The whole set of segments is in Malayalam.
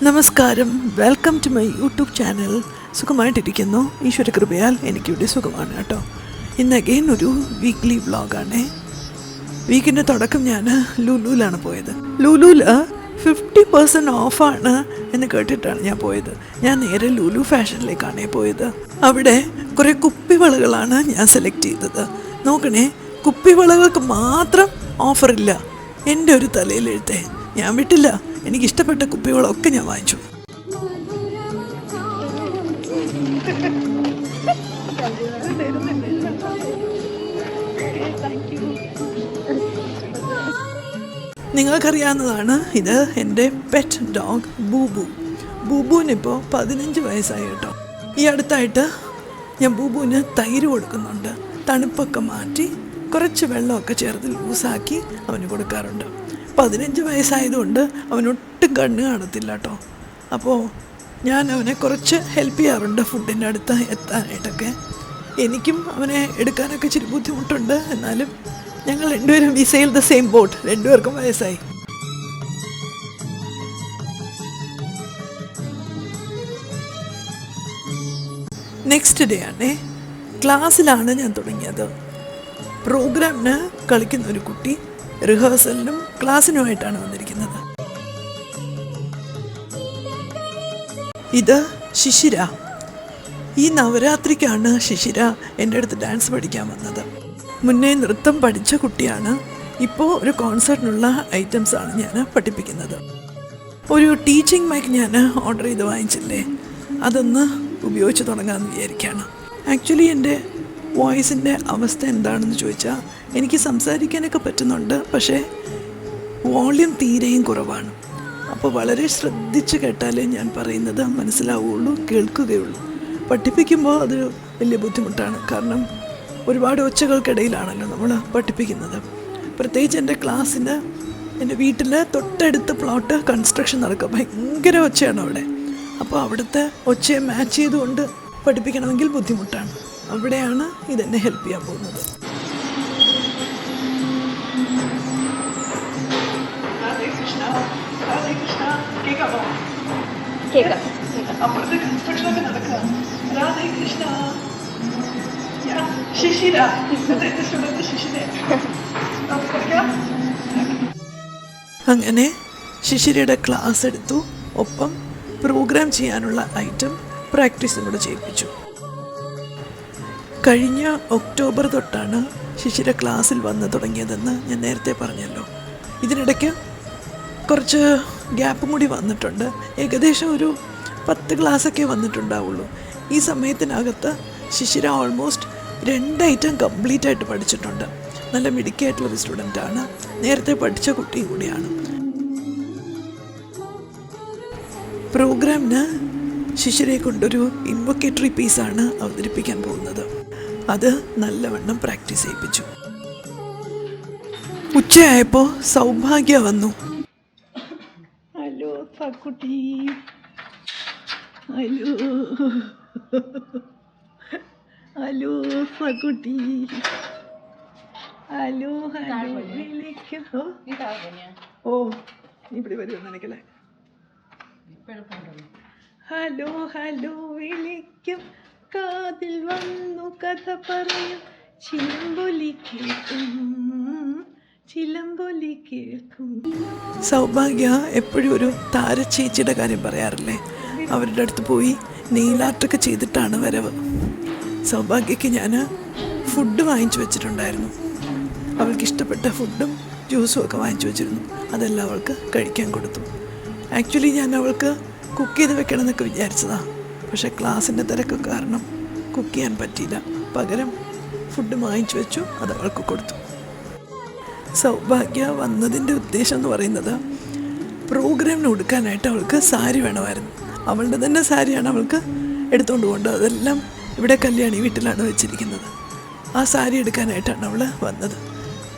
നമസ്കാരം, welcome to my YouTube channel. സുഖമായിട്ടിരിക്കുന്നു, ഈശ്വര കൃപയാൽ എനിക്കിവിടെ സുഖമാണ് കേട്ടോ. ഇന്ന് അഗെയിൻ ഒരു വീക്ക്ലി വ്ളോഗാണേ. വീക്കിൻ്റെ തുടക്കം ഞാൻ ലുലുവിലാണ് പോയത്. ലുലുവിൽ 50% ഓഫാണ് എന്ന് കേട്ടിട്ടാണ് ഞാൻ പോയത്. ഞാൻ നേരെ ലുലു ഫാഷനിലേക്കാണ് പോയത്. അവിടെ കുറേ കുപ്പിവളകളാണ് ഞാൻ സെലക്ട് ചെയ്തത്. നോക്കണേ, കുപ്പിവളകൾക്ക് മാത്രം ഓഫറില്ല. എൻ്റെ ഒരു തലയിലെഴുത്തേ, ഞാൻ വിട്ടില്ല. എനിക്കിഷ്ടപ്പെട്ട കുപ്പികളൊക്കെ ഞാൻ വാങ്ങിച്ചു. നിങ്ങൾക്കറിയാവുന്നതാണ്, ഇത് എൻ്റെ പെറ്റ് ഡോഗ് ബൂബു. ബൂബുവിനിപ്പോൾ 15 വയസ്സായി കേട്ടോ. ഈ അടുത്തായിട്ട് ഞാൻ ബൂബുവിന് തൈര് കൊടുക്കുന്നുണ്ട്. തണുപ്പൊക്കെ മാറ്റി കുറച്ച് വെള്ളമൊക്കെ ചേർത്ത് ലൂസാക്കി അവന് കൊടുക്കാറുണ്ട്. 15 വയസ്സായതുകൊണ്ട് അവനൊട്ടും കണ്ണ് കാണത്തില്ല കേട്ടോ. അപ്പോൾ ഞാൻ അവനെ കുറച്ച് ഹെൽപ്പ് ചെയ്യാറുണ്ട് ഫുഡിൻ്റെ അടുത്ത് എത്താനായിട്ടൊക്കെ. എനിക്കും അവനെ എടുക്കാനൊക്കെ ഇച്ചിരി ബുദ്ധിമുട്ടുണ്ട്. എന്നാലും ഞങ്ങൾ രണ്ടുപേരും we sail the same boat. രണ്ടുപേർക്കും വയസ്സായി. നെക്സ്റ്റ് ഡേ ആണേ, ക്ലാസ്സിലാണ് ഞാൻ തുടങ്ങിയത്. പ്രോഗ്രാമിന് കളിക്കുന്ന ഒരു കുട്ടി റിഹേഴ്സലിനും ക്ലാസ്സിനുമായിട്ടാണ് വന്നിരിക്കുന്നത്. ഇത് ശിശിര. ഈ നവരാത്രിക്കാണ് ശിശിര എൻ്റെ അടുത്ത് ഡാൻസ് പഠിക്കാൻ വന്നത്. മുന്നേ നൃത്തം പഠിച്ച കുട്ടിയാണ്. ഇപ്പോൾ ഒരു കോൺസേർട്ടിനുള്ള ഐറ്റംസാണ് ഞാൻ പഠിപ്പിക്കുന്നത്. ഒരു ടീച്ചിങ് മൈക്ക് ഞാൻ ഓർഡർ ചെയ്ത് വാങ്ങിച്ചില്ലേ, അതൊന്ന് ഉപയോഗിച്ച് തുടങ്ങാമെന്ന് വിചാരിക്കുകയാണ്. ആക്ച്വലി എൻ്റെ വോയിസിൻ്റെ അവസ്ഥ എന്താണെന്ന് ചോദിച്ചാൽ, എനിക്ക് സംസാരിക്കാനൊക്കെ പറ്റുന്നുണ്ട്, പക്ഷേ വോളിയം തീരെയും കുറവാണ്. അപ്പോൾ വളരെ ശ്രദ്ധിച്ച് കേട്ടാലേ ഞാൻ പറയുന്നത് മനസ്സിലാവുകയുള്ളൂ, കേൾക്കുകയുള്ളൂ. പഠിപ്പിക്കുമ്പോൾ അത് വലിയ ബുദ്ധിമുട്ടാണ്. കാരണം ഒരുപാട് ഒച്ചകൾക്കിടയിലാണല്ലോ നമ്മൾ പഠിപ്പിക്കുന്നത്. പ്രത്യേകിച്ച് എൻ്റെ ക്ലാസ്സിന്, എൻ്റെ വീട്ടിൽ തൊട്ടടുത്ത പ്ലോട്ട് കൺസ്ട്രക്ഷൻ നടക്കുക. ഭയങ്കര ഒച്ചയാണ് അവിടെ. അപ്പോൾ അവിടുത്തെ ഒച്ചയെ മാച്ച് ചെയ്തുകൊണ്ട് പഠിപ്പിക്കണമെങ്കിൽ ബുദ്ധിമുട്ടാണ്. അവിടെയാണ് ഇതെന്നെ ഹെൽപ്പ് ചെയ്യാൻ പോകുന്നത്. അങ്ങനെ ശിശിരയുടെ ക്ലാസ് എടുത്തു. ഒപ്പം പ്രോഗ്രാം ചെയ്യാനുള്ള ഐറ്റം പ്രാക്ടീസും കൂടെ ചെയ്യിപ്പിച്ചു. കഴിഞ്ഞ ഒക്ടോബർ തൊട്ടാണ് ശിശിര ക്ലാസ്സിൽ വന്ന് തുടങ്ങിയതെന്ന് ഞാൻ നേരത്തെ പറഞ്ഞല്ലോ. ഇതിനിടയ്ക്ക് കുറച്ച് ഗ്യാപ്പും കൂടി വന്നിട്ടുണ്ട്. ഏകദേശം ഒരു 10 ക്ലാസ്സൊക്കെ വന്നിട്ടുണ്ടാവുള്ളൂ. ഈ സമയത്തിനകത്ത് ശിശിര ഓൾമോസ്റ്റ് 2 ഐറ്റം കംപ്ലീറ്റ് ആയിട്ട് പഠിച്ചിട്ടുണ്ട്. നല്ല മിടുക്കിയായിട്ടുള്ളൊരു സ്റ്റുഡൻ്റാണ്. നേരത്തെ പഠിച്ച കുട്ടിയും കൂടിയാണ്. പ്രോഗ്രാമിന് ശിശിരയെ കൊണ്ടൊരു ഇൻവൊക്കേറ്ററി പീസാണ് അവതരിപ്പിക്കാൻ പോകുന്നത്. അത് നല്ലവണ്ണം പ്രാക്ടീസ് ചെയ്യിപ്പിച്ചു. ഉച്ചയായപ്പോൾ സൗഭാഗ്യ വന്നു. Hello Sakkutty, hello hello Sakkutty, hello hello വിളിക്കോ. ഓ, ഇവിടെ വരുമെന്ന് എനിക്കല്ലേ. ഹലോ ഹലോ വിളിക്കും, കാതിൽ വന്നു കഥ പറയും, ചിലമ്പൊലി കേൾക്കും, ചിലമ്പൊലി കേൾക്കും. സൗഭാഗ്യ എപ്പോഴും ഒരു താരച്ചേച്ചിയുടെ കാര്യം പറയാറില്ലേ, അവരുടെ അടുത്ത് പോയി നെയിലാർട്ടൊക്കെ ചെയ്തിട്ടാണ് വരവ്. സൗഭാഗ്യയ്ക്ക് ഞാൻ ഫുഡ് വാങ്ങിച്ചു വെച്ചിട്ടുണ്ടായിരുന്നു. അവൾക്ക് ഇഷ്ടപ്പെട്ട ഫുഡും ജ്യൂസും ഒക്കെ വാങ്ങിച്ചു വെച്ചിരുന്നു. അതെല്ലാം അവൾക്ക് കഴിക്കാൻ കൊടുത്തു. ആക്ച്വലി ഞാൻ അവൾക്ക് കുക്ക് ചെയ്ത് വെക്കണം എന്നൊക്കെ വിചാരിച്ചതാണ്. പക്ഷേ ക്ലാസ്സിൻ്റെ തിരക്ക് കാരണം കുക്ക് ചെയ്യാൻ പറ്റിയില്ല. പകരം ഫുഡ് വാങ്ങിച്ചു വെച്ചു, അത് അവൾക്ക് കൊടുത്തു. സൗഭാഗ്യ വന്നതിൻ്റെ ഉദ്ദേശം എന്ന് പറയുന്നത്, പ്രോഗ്രാമിന് കൊടുക്കാനായിട്ട് അവൾക്ക് സാരി വേണമായിരുന്നു. അവളുടെ തന്നെ സാരിയാണ് അവൾക്ക് എടുത്തുകൊണ്ട് പോകേണ്ടത്. അതെല്ലാം ഇവിടെ കല്യാണി വീട്ടിലാണ് വെച്ചിരിക്കുന്നത്. ആ സാരി എടുക്കാനായിട്ടാണ് അവൾ വന്നത്.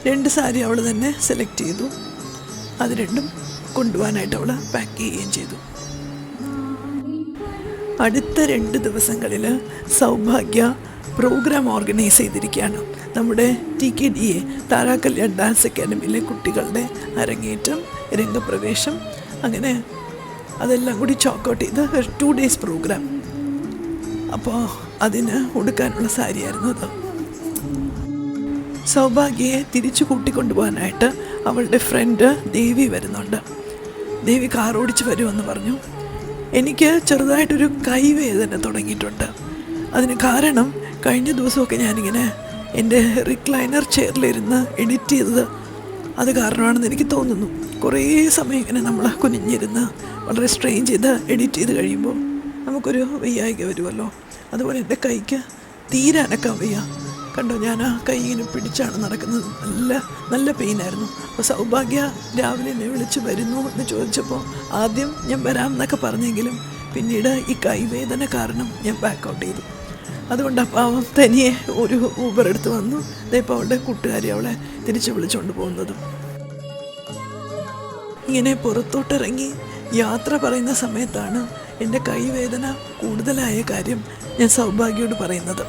2 സാരി അവൾ തന്നെ സെലക്ട് ചെയ്തു. അത് രണ്ടും കൊണ്ടുപോകാനായിട്ട് അവൾ പാക്ക് ചെയ്യുകയും ചെയ്തു. അടുത്ത 2 ദിവസങ്ങളിൽ സൗഭാഗ്യ പ്രോഗ്രാം ഓർഗനൈസ് ചെയ്തിരിക്കുകയാണ്. നമ്മുടെ TKDA താരാ കല്യാൺ ഡാൻസ് അക്കാദമിയിലെ കുട്ടികളുടെ അരങ്ങേറ്റം, രംഗപ്രവേശം, അങ്ങനെ അതെല്ലാം കൂടി ചോക്കൗട്ട് ചെയ്ത് ഒരു 2 days പ്രോഗ്രാം. അപ്പോൾ അതിന് ഉടുക്കാനുള്ള സാരിയായിരുന്നു അത്. സൗഭാഗ്യയെ തിരിച്ചു കൂട്ടിക്കൊണ്ടുപോകാനായിട്ട് അവളുടെ ഫ്രണ്ട് ദേവി വരുന്നുണ്ട്. ദേവി കാർ ഓടിച്ച് വരുമെന്ന് പറഞ്ഞു. എനിക്ക് ചെറുതായിട്ടൊരു കൈവേദന തുടങ്ങിയിട്ടുണ്ട്. അതിന് കാരണം കഴിഞ്ഞ ദിവസമൊക്കെ ഞാനിങ്ങനെ എൻ്റെ റിക്ലൈനർ ചെയറിലിരുന്ന് എഡിറ്റ് ചെയ്തത് അത് കാരണമാണെന്ന് എനിക്ക് തോന്നുന്നു. കുറേ സമയം ഇങ്ങനെ നമ്മൾ കുനിഞ്ഞിരുന്ന് വളരെ സ്ട്രെയിൻ ചെയ്ത് എഡിറ്റ് ചെയ്ത് കഴിയുമ്പോൾ നമുക്കൊരു വയ്യായ്ക വരുമല്ലോ. അതുപോലെ എൻ്റെ കൈക്ക് തീരെ അനക്കാൻ വയ്യ. കണ്ടോ, ഞാൻ ആ കൈ ഇങ്ങനെ പിടിച്ചാണ് നടക്കുന്നത്. നല്ല പെയിനായിരുന്നു. അപ്പോൾ സൗഭാഗ്യ രാവിലെ എന്നെ വിളിച്ച് വരുന്നു എന്ന് ചോദിച്ചപ്പോൾ ആദ്യം ഞാൻ വരാമെന്നൊക്കെ പറഞ്ഞെങ്കിലും പിന്നീട് ഈ കൈവേദന കാരണം ഞാൻ ബാക്കൗട്ട് ചെയ്തു. അതുകൊണ്ട് അപ്പം തനിയെ ഒരു ഊബർ എടുത്ത് വന്നു. ഇപ്പോൾ അവളുടെ കൂട്ടുകാരി അവളെ തിരിച്ച് വിളിച്ചുകൊണ്ട് പോകുന്നതും. ഇങ്ങനെ പുറത്തോട്ടിറങ്ങി യാത്ര പറയുന്ന സമയത്താണ് എൻ്റെ കൈവേദന കൂടുതലായ കാര്യം ഞാൻ സൗഭാഗ്യയോട് പറയുന്നത്.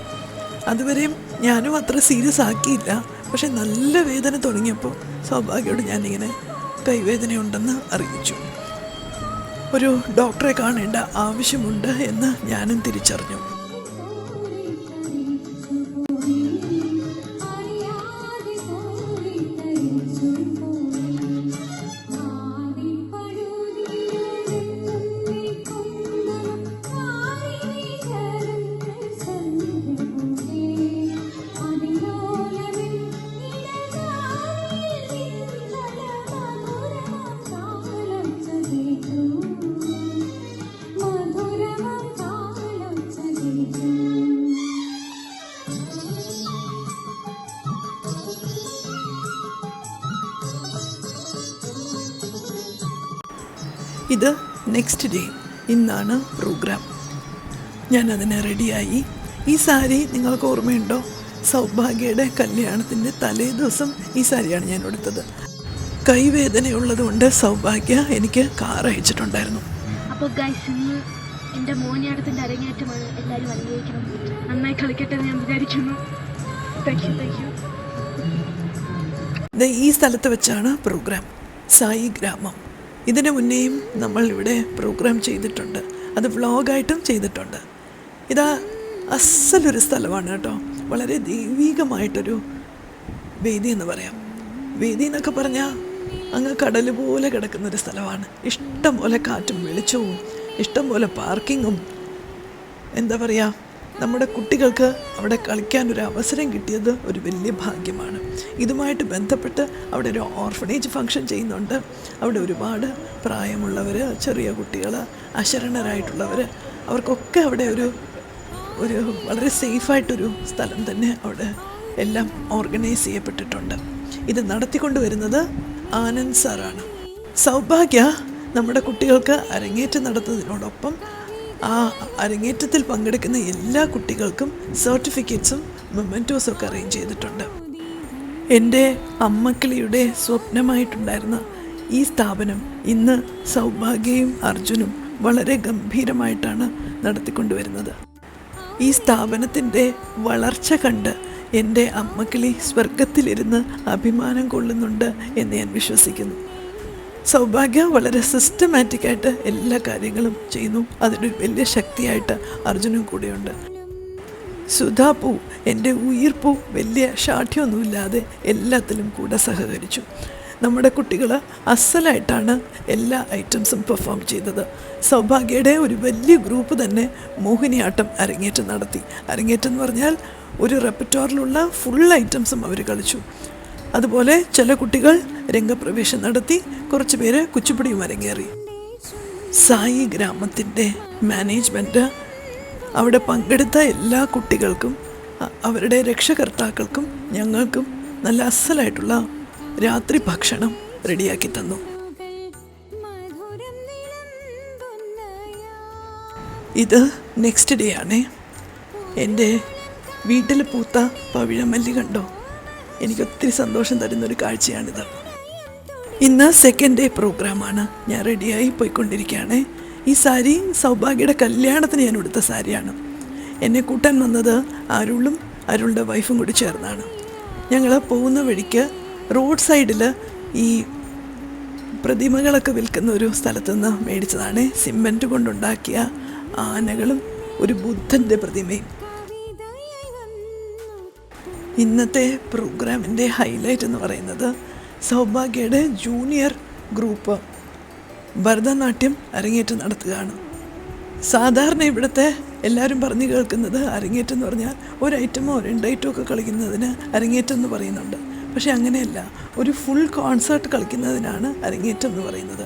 അതുവരെയും ഞാനും അത്ര സീരിയസ് ആക്കിയില്ല. പക്ഷെ നല്ല വേദന തുടങ്ങിയപ്പോൾ സൗഭാഗ്യയോട് ഞാനിങ്ങനെ കൈവേദനയുണ്ടെന്ന് അറിയിച്ചു. ഒരു ഡോക്ടറെ കാണേണ്ട ആവശ്യമുണ്ട് എന്ന് ഞാനും തിരിച്ചറിഞ്ഞു. ഇത് നെക്സ്റ്റ് ഡേ, ഇന്നാണ് പ്രോഗ്രാം. ഞാനതിന് റെഡിയായി. ഈ സാരി നിങ്ങൾക്ക് ഓർമ്മയുണ്ടോ? സൗഭാഗ്യയുടെ കല്യാണത്തിൻ്റെ തലേ ദിവസം ഈ സാരിയാണ് ഞാൻ എടുത്തത്. കൈവേദനയുള്ളത് കൊണ്ട് സൗഭാഗ്യ എനിക്ക് കാർ അയച്ചിട്ടുണ്ടായിരുന്നു. അപ്പോൾ ഗൈസ്, ഇന്ന് എൻ്റെ മോനിയാടത്തിൻ്റെ അരങ്ങേറ്റമാണ്. എല്ലാവരും അനുഗ്രഹിക്കണം, നന്നായി കളിക്കട്ടെ എന്ന് ഞാൻ വിചാരിക്കുന്നു. Thank you. ഈ സ്ഥലത്ത് വെച്ചാണ് പ്രോഗ്രാം, സായി ഗ്രാമം. ഇതിന് മുന്നേയും നമ്മൾ ഇവിടെ പ്രോഗ്രാം ചെയ്തിട്ടുണ്ട്, അത് വ്ളോഗായിട്ടും ചെയ്തിട്ടുണ്ട്. ഇതാ അസലൊരു സ്ഥലമാണ് കേട്ടോ. വളരെ ദൈവികമായിട്ടൊരു വേദി എന്ന് പറയാം. വേദി എന്നൊക്കെ പറഞ്ഞാൽ അങ്ങ് കടൽ പോലെ കിടക്കുന്നൊരു സ്ഥലമാണ്. ഇഷ്ടം പോലെ കാറ്റും വെളിച്ചവും ഇഷ്ടം പോലെ പാർക്കിങ്ങും. എന്താ പറയുക, നമ്മുടെ കുട്ടികൾക്ക് അവിടെ കളിക്കാനൊരു അവസരം കിട്ടിയത് ഒരു വലിയ ഭാഗ്യമാണ്. ഇതുമായിട്ട് ബന്ധപ്പെട്ട് അവിടെ ഒരു ഓർഫനേജ് ഫംഗ്ഷൻ ചെയ്യുന്നുണ്ട്. അവിടെ ഒരുപാട് പ്രായമുള്ളവർ, ചെറിയ കുട്ടികൾ, അശരണരായിട്ടുള്ളവർ, അവർക്കൊക്കെ അവിടെ ഒരു വളരെ സേഫായിട്ടൊരു സ്ഥലം തന്നെ അവിടെ എല്ലാം ഓർഗനൈസ് ചെയ്യപ്പെട്ടിട്ടുണ്ട്. ഇത് നടത്തിക്കൊണ്ട് വരുന്നത് ആനന്ദ് സാറാണ്. സൗഭാഗ്യ നമ്മുടെ കുട്ടികൾക്ക് അരങ്ങേറ്റം നടത്തുന്നതിനോടൊപ്പം ആ അരങ്ങേറ്റത്തിൽ പങ്കെടുക്കുന്ന എല്ലാ കുട്ടികൾക്കും സർട്ടിഫിക്കറ്റ്സും മൊമെൻറ്റോസും ഒക്കെ അറേഞ്ച് ചെയ്തിട്ടുണ്ട്. എൻ്റെ അമ്മക്കിളിയുടെ സ്വപ്നമായിട്ടുണ്ടായിരുന്ന ഈ സ്ഥാപനം ഇന്ന് സൗഭാഗ്യയും അർജുനും വളരെ ഗംഭീരമായിട്ടാണ് നടത്തിക്കൊണ്ടുവരുന്നത്. ഈ സ്ഥാപനത്തിൻ്റെ വളർച്ച കണ്ട് എൻ്റെ അമ്മക്കിളി സ്വർഗത്തിലിരുന്ന് അഭിമാനം കൊള്ളുന്നുണ്ട് എന്ന് ഞാൻ വിശ്വസിക്കുന്നു. സൗഭാഗ്യ വളരെ സിസ്റ്റമാറ്റിക്കായിട്ട് എല്ലാ കാര്യങ്ങളും ചെയ്യുന്നു. അതിനൊരു വലിയ ശക്തിയായിട്ട് അർജുനും കൂടെയുണ്ട്. സുധാപൂ, എൻ്റെ ഉയിർപ്പൂ, വലിയ ഷാഠ്യമൊന്നുമില്ലാതെ എല്ലാത്തിലും കൂടെ സഹകരിച്ചു. നമ്മുടെ കുട്ടികൾ അസലായിട്ടാണ് എല്ലാ ഐറ്റംസും പെർഫോം ചെയ്തത്. സൗഭാഗ്യയുടെ ഒരു വലിയ ഗ്രൂപ്പ് തന്നെ മോഹിനിയാട്ടം അരങ്ങേറ്റം നടത്തി. അരങ്ങേറ്റം എന്ന് പറഞ്ഞാൽ ഒരു റെപ്പറ്റോറിലുള്ള ഫുൾ ഐറ്റംസും അവർ കളിച്ചു. അതുപോലെ ചില കുട്ടികൾ രംഗപ്രവേശം നടത്തി, കുറച്ച് പേര് കുച്ചിപ്പുടിയും അരങ്ങേറി. സായി ഗ്രാമത്തിൻ്റെ മാനേജ്മെൻറ്റ് അവിടെ പങ്കെടുത്ത എല്ലാ കുട്ടികൾക്കും അവരുടെ രക്ഷകർത്താക്കൾക്കും ഞങ്ങൾക്കും നല്ല അസലായിട്ടുള്ള രാത്രി ഭക്ഷണം റെഡിയാക്കി തന്നു. ഇത് നെക്സ്റ്റ് ഡേ ആണേ. എൻ്റെ വീട്ടിൽ പൂത്ത പവിഴമല്ലി കണ്ടോ? എനിക്കൊത്തിരി സന്തോഷം തരുന്നൊരു കാഴ്ചയാണിത്. ഇന്ന് സെക്കൻഡ് ഡേ പ്രോഗ്രാമാണ്. ഞാൻ റെഡിയായി പോയിക്കൊണ്ടിരിക്കുകയാണ്. ഈ സാരി സൗഭാഗ്യയുടെ കല്യാണത്തിന് ഞാൻ ഉടുത്ത സാരിയാണ്. എന്നെ കൂട്ടാൻ വന്നത് അരുളും അരുളുടെ വൈഫും കൂടി ചേർന്നാണ്. ഞങ്ങൾ പോകുന്ന വഴിക്ക് റോഡ് സൈഡിൽ ഈ പ്രതിമകളൊക്കെ വിൽക്കുന്ന ഒരു സ്ഥലത്തു നിന്ന് മേടിച്ചതാണ്. സിമെൻറ്റ് കൊണ്ടുണ്ടാക്കിയ ആനകളും ഒരു ബുദ്ധൻ്റെ പ്രതിമയും. ഇന്നത്തെ പ്രോഗ്രാമിൻ്റെ ഹൈലൈറ്റ് എന്ന് പറയുന്നത് സൗഭാഗ്യയുടെ ജൂനിയർ ഗ്രൂപ്പ് ഭരതനാട്യം അരങ്ങേറ്റം നടത്തുകയാണ്. സാധാരണ ഇവിടുത്തെ എല്ലാവരും പറഞ്ഞു കേൾക്കുന്നത് അരങ്ങേറ്റം എന്ന് പറഞ്ഞാൽ ഒരു ഐറ്റമോ 2 ഐറ്റമോ ഒക്കെ കളിക്കുന്നതിന് അരങ്ങേറ്റം എന്ന് പറയുന്നുണ്ട്. പക്ഷെ അങ്ങനെയല്ല, ഒരു ഫുൾ കോൺസേർട്ട് കളിക്കുന്നതിനാണ് അരങ്ങേറ്റം എന്ന് പറയുന്നത്.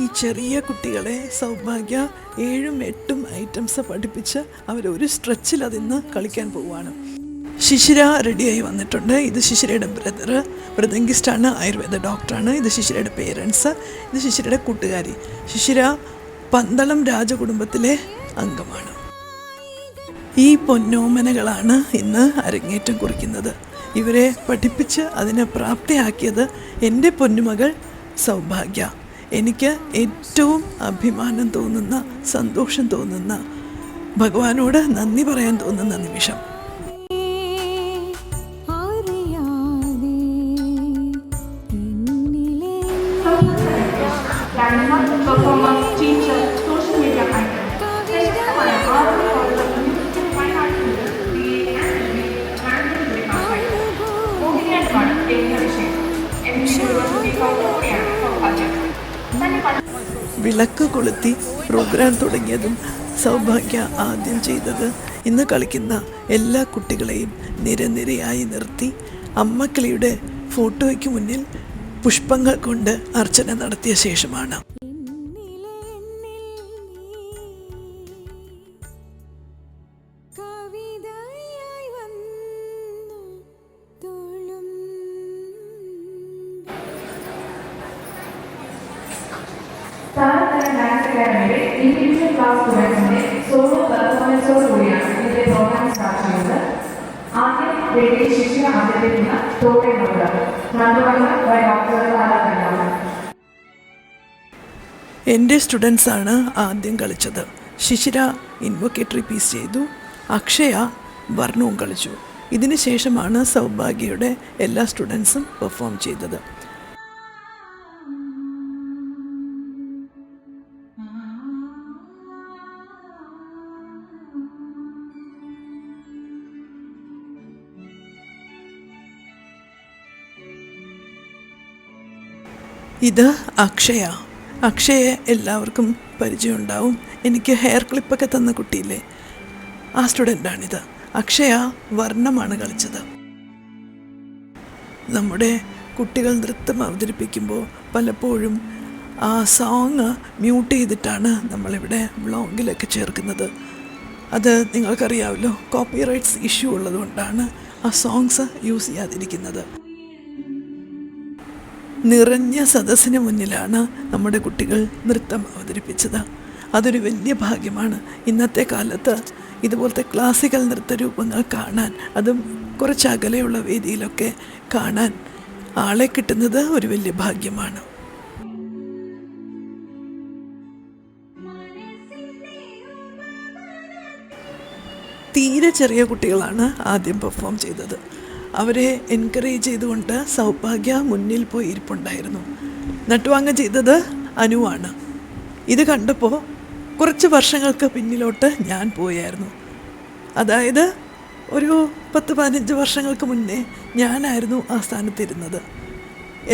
ഈ ചെറിയ കുട്ടികളെ സൗഭാഗ്യ 7-8 ഐറ്റംസ് പഠിപ്പിച്ച് അവരൊരു സ്ട്രെച്ചിൽ അതിന്ന് കളിക്കാൻ പോവുകയാണ്. ശിശിര റെഡിയായി വന്നിട്ടുണ്ട്. ഇത് ശിശിരയുടെ ബ്രദർ, മൃദംഗിസ്റ്റാണ്, ആയുർവേദ ഡോക്ടറാണ്. ഇത് ശിശിരയുടെ പേരൻസ്, ഇത് ശിശിരയുടെ കൂട്ടുകാരി. ശിശിര പന്തളം രാജകുടുംബത്തിലെ അംഗമാണ്. ഈ പൊന്നോമനകളാണ് ഇന്ന് അരങ്ങേറ്റം കുറിക്കുന്നത്. ഇവരെ പഠിപ്പിച്ച് അതിനെ പ്രാപ്തിയാക്കിയത് എൻ്റെ പൊന്നുമകൾ സൗഭാഗ്യ. എനിക്ക് ഏറ്റവും അഭിമാനം തോന്നുന്ന, സന്തോഷം തോന്നുന്ന, ഭഗവാനോട് നന്ദി പറയാൻ തോന്നുന്ന നിമിഷം. വിളക്ക് കൊളുത്തി പ്രോഗ്രാം തുടങ്ങിയതും സൗഭാഗ്യ ആദ്യം ചെയ്തത് ഇന്ന് കളിക്കുന്ന എല്ലാ കുട്ടികളെയും നിരനിരയായി നിർത്തി അമ്മക്കിളിയുടെ ഫോട്ടോയ്ക്ക് മുന്നിൽ പുഷ്പങ്ങൾ കൊണ്ട് അർച്ചന നടത്തിയ ശേഷമാണ്. ഇൻഡിവിജ്വൽ ക്ലാസ് സ്റ്റുഡൻസിന്റെ സോളോ പെർഫോമൻസോടുകൂടിയാണ് ഇന്നത്തെ പ്രോഗ്രാം സ്റ്റാർട്ട് ചെയ്യുന്നത്. ആദ്യം വേണ്ടി ശിശിര അവതരിപ്പിക്കുന്ന തോട്ടെ മംഗളം എൻ്റെ സ്റ്റുഡൻസാണ് ആദ്യം കളിച്ചത്. ശിശിര ഇൻവൊക്കേറ്ററി പീസ് ചെയ്തു, അക്ഷയ വർണ്ണവും കളിച്ചു. ഇതിന് ശേഷമാണ് സൗഭാഗ്യയുടെ എല്ലാ സ്റ്റുഡൻസും പെർഫോം ചെയ്തത്. ഇത് അക്ഷയ. അക്ഷയെ എല്ലാവർക്കും പരിചയമുണ്ടാവും. എനിക്ക് ഹെയർ ക്ലിപ്പൊക്കെ തന്ന കുട്ടിയില്ലേ, ആ സ്റ്റുഡൻ്റാണിത്. അക്ഷയ വർണ്ണമാണ് കളിച്ചത്. നമ്മുടെ കുട്ടികൾ നൃത്തം അവതരിപ്പിക്കുമ്പോൾ പലപ്പോഴും ആ സോങ് മ്യൂട്ട് ചെയ്തിട്ടാണ് നമ്മളിവിടെ വ്ളോഗിലൊക്കെ ചേർക്കുന്നത്. അത് നിങ്ങൾക്കറിയാമല്ലോ, കോപ്പിറൈറ്റ്സ് ഇഷ്യൂ ഉള്ളതുകൊണ്ടാണ് ആ സോങ്സ് യൂസ് ചെയ്യാതിരിക്കുന്നത്. നിറഞ്ഞ സദസ്സിന് മുന്നിലാണ് നമ്മുടെ കുട്ടികൾ നൃത്തം അവതരിപ്പിച്ചത്. അതൊരു വലിയ ഭാഗ്യമാണ്. ഇന്നത്തെ കാലത്ത് ഇതുപോലത്തെ ക്ലാസിക്കൽ നൃത്തരൂപങ്ങൾ കാണാൻ, അതും കുറച്ച് അകലെയുള്ള വേദിയിലൊക്കെ കാണാൻ ആളെ കിട്ടുന്നത് ഒരു വലിയ ഭാഗ്യമാണ്. തീരെ ചെറിയ കുട്ടികളാണ് ആദ്യം പെർഫോം ചെയ്തത്. അവരെ എൻകറേജ് ചെയ്തുകൊണ്ട് സൗഭാഗ്യ മുന്നിൽ പോയി ഇരിപ്പുണ്ടായിരുന്നു. നട്ടുവാങ്ങ ചെയ്തത് അനുവാണ്. ഇത് കണ്ടപ്പോൾ കുറച്ച് വർഷങ്ങൾക്ക് പിന്നിലോട്ട് ഞാൻ പോയായിരുന്നു. അതായത് ഒരു 10-15 വർഷങ്ങൾക്ക് മുന്നേ ഞാനായിരുന്നു ആ സ്ഥാനത്തിരുന്നത്.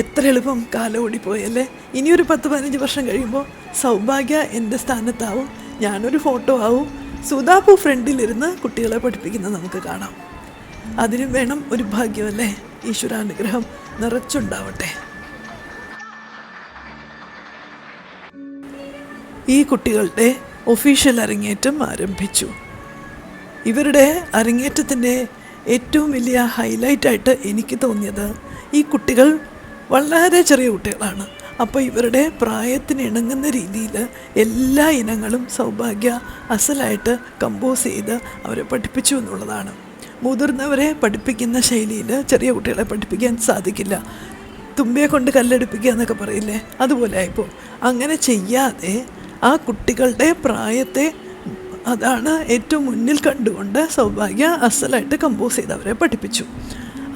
എത്ര എളുപ്പം കാലം ഓടിപ്പോയല്ലേ. ഇനിയൊരു 10-15 വർഷം കഴിയുമ്പോൾ സൗഭാഗ്യ എൻ്റെ സ്ഥാനത്താവും, ഞാനൊരു ഫോട്ടോ ആവും. സുധാപു ഫ്രണ്ടിലിരുന്ന് കുട്ടികളെ പഠിപ്പിക്കുന്നത് നമുക്ക് കാണാം. അതിനും വേണം ഒരു ഭാഗ്യമല്ലേ. ഈശ്വരാനുഗ്രഹം നിറച്ചുണ്ടാവട്ടെ. ഈ കുട്ടികളുടെ ഒഫീഷ്യൽ അരങ്ങേറ്റം ആരംഭിച്ചു. ഇവരുടെ അരങ്ങേറ്റത്തിൻ്റെ ഏറ്റവും വലിയ ഹൈലൈറ്റായിട്ട് എനിക്ക് തോന്നിയത്, ഈ കുട്ടികൾ വളരെ ചെറിയ കുട്ടികളാണ്. അപ്പോൾ ഇവരുടെ പ്രായത്തിന് ഇണങ്ങുന്ന രീതിയിൽ എല്ലാ ഇനങ്ങളും സൗഭാഗ്യ അസലായിട്ട് കമ്പോസ് ചെയ്ത് അവരെ പഠിപ്പിച്ചു എന്നുള്ളതാണ്. മുതിർന്നവരെ പഠിപ്പിക്കുന്ന ശൈലിയിൽ ചെറിയ കുട്ടികളെ പഠിപ്പിക്കാൻ സാധിക്കില്ല. തുമ്പിയെ കൊണ്ട് കല്ലെടുപ്പിക്കുക എന്നൊക്കെ പറയില്ലേ, അതുപോലെ ആയിപ്പോൾ. അങ്ങനെ ചെയ്യാതെ ആ കുട്ടികളുടെ പ്രായത്തെ അതാണ് ഏറ്റവും മുന്നിൽ കണ്ടുകൊണ്ട് സൗഭാഗ്യ അസലായിട്ട് കമ്പോസ് ചെയ്ത് അവരെ പഠിപ്പിച്ചു.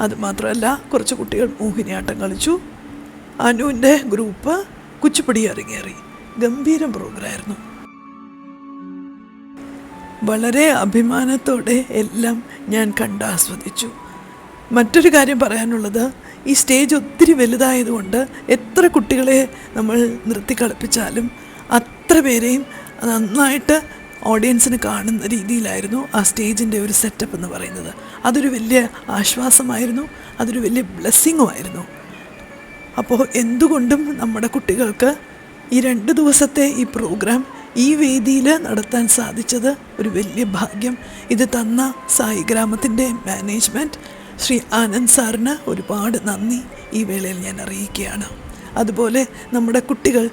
അതുമാത്രമല്ല, കുറച്ച് കുട്ടികൾ മോഹിനിയാട്ടം കളിച്ചു. അനുവിൻ്റെ ഗ്രൂപ്പ് കുച്ചിപ്പുടി അരങ്ങേറി. ഗംഭീരം പ്രോഗ്രാമായിരുന്നു. വളരെ അഭിമാനത്തോടെ എല്ലാം ഞാൻ കണ്ടാസ്വദിച്ചു. മറ്റൊരു കാര്യം പറയാനുള്ളത്, ഈ സ്റ്റേജ് ഒത്തിരി വലുതായതുകൊണ്ട് എത്ര കുട്ടികളെ നമ്മൾ നിർത്തി കളിപ്പിച്ചാലും അത്ര പേരെയും നന്നായിട്ട് ഓഡിയൻസിന് കാണുന്ന രീതിയിലായിരുന്നു ആ സ്റ്റേജിൻ്റെ ഒരു സെറ്റപ്പ് എന്ന് പറയുന്നത്. അതൊരു വലിയ ആശ്വാസമായിരുന്നു, അതൊരു വലിയ ബ്ലെസ്സിങ്ങുമായിരുന്നു. അപ്പോൾ എന്തുകൊണ്ടും നമ്മുടെ കുട്ടികൾക്ക് ഈ 2 ദിവസത്തെ ഈ പ്രോഗ്രാം ഈ വേദിയിൽ നടത്താൻ സാധിച്ചത് ഒരു വലിയ ഭാഗ്യം. ഇത് തന്ന സായി ഗ്രാമത്തിൻ്റെ മാനേജ്മെൻറ്റ് ശ്രീ ആനന്ദ് സാറിന് ഒരുപാട് നന്ദി ഈ വേളയിൽ ഞാൻ അറിയിക്കുകയാണ്. അതുപോലെ നമ്മുടെ കുട്ടികൾ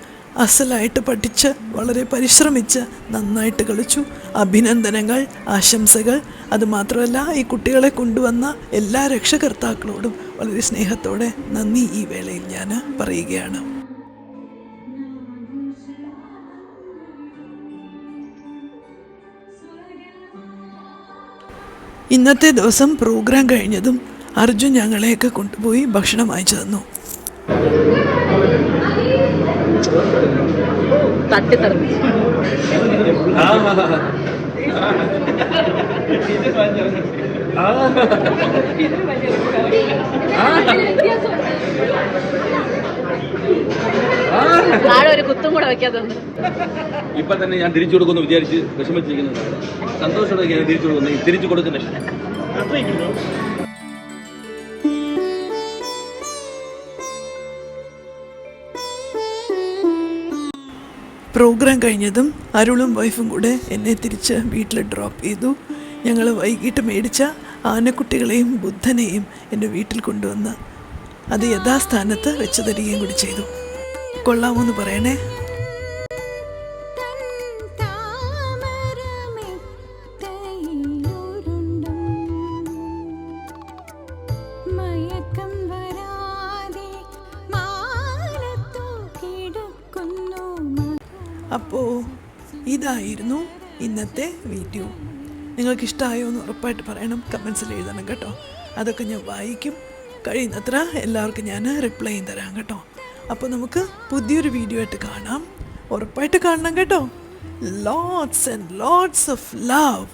അസലായിട്ട് പഠിച്ച് വളരെ പരിശ്രമിച്ച് നന്നായിട്ട് കളിച്ചു. അഭിനന്ദനങ്ങൾ, ആശംസകൾ. അതുമാത്രമല്ല, ഈ കുട്ടികളെ കൊണ്ടുവന്ന എല്ലാ രക്ഷകർത്താക്കളോടും വളരെ സ്നേഹത്തോടെ നന്ദി ഈ വേളയിൽ ഞാൻ പറയുകയാണ്. ഇന്നത്തെ ദിവസം പ്രോഗ്രാം കഴിഞ്ഞതും അർജുൻ ഞങ്ങളെയൊക്കെ കൊണ്ടുപോയി ഭക്ഷണം വാങ്ങിച്ചു തന്നു. ഒരു കുത്തും കൂടെ വെക്കാതുണ്ട്. ഇപ്പൊ തന്നെ ഞാൻ തിരിച്ചു കൊടുക്കുന്നു വിചാരിച്ച് വിഷമിച്ചിരിക്കുന്നത്. സന്തോഷത്തോടെ ഞാൻ തിരിച്ചു കൊടുക്കുന്നു. തിരിച്ചു കൊടുക്കുന്നില്ല. പ്രോഗ്രാം കഴിഞ്ഞതും അരുളും വൈഫും കൂടെ എന്നെ തിരിച്ച് വീട്ടിൽ ഡ്രോപ്പ് ചെയ്തു. ഞങ്ങൾ വൈകിട്ട് മേടിച്ച ആനക്കുട്ടികളെയും ബുദ്ധനെയും എൻ്റെ വീട്ടിൽ കൊണ്ടുവന്ന് അത് യഥാസ്ഥാനത്ത് വെച്ച് തരികയും കൂടി ചെയ്തു. കൊള്ളാമോ എന്ന് പറയണേ. അപ്പോൾ ഇതായിരുന്നു ഇന്നത്തെ വീഡിയോ. നിങ്ങൾക്ക് ഇഷ്ടമായോ എന്ന് ഉറപ്പായിട്ട് പറയണം, കമൻസിൽ എഴുതണം കേട്ടോ. അതൊക്കെ ഞാൻ വായിക്കും. കഴിയുന്നത്ര എല്ലാവർക്കും ഞാൻ റിപ്ലൈ തരാം കേട്ടോ. അപ്പോൾ നമുക്ക് പുതിയൊരു വീഡിയോ ആയിട്ട് കാണാം. ഉറപ്പായിട്ട് കാണണം കേട്ടോ. Lots and lots of love.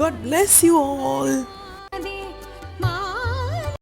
God bless you all.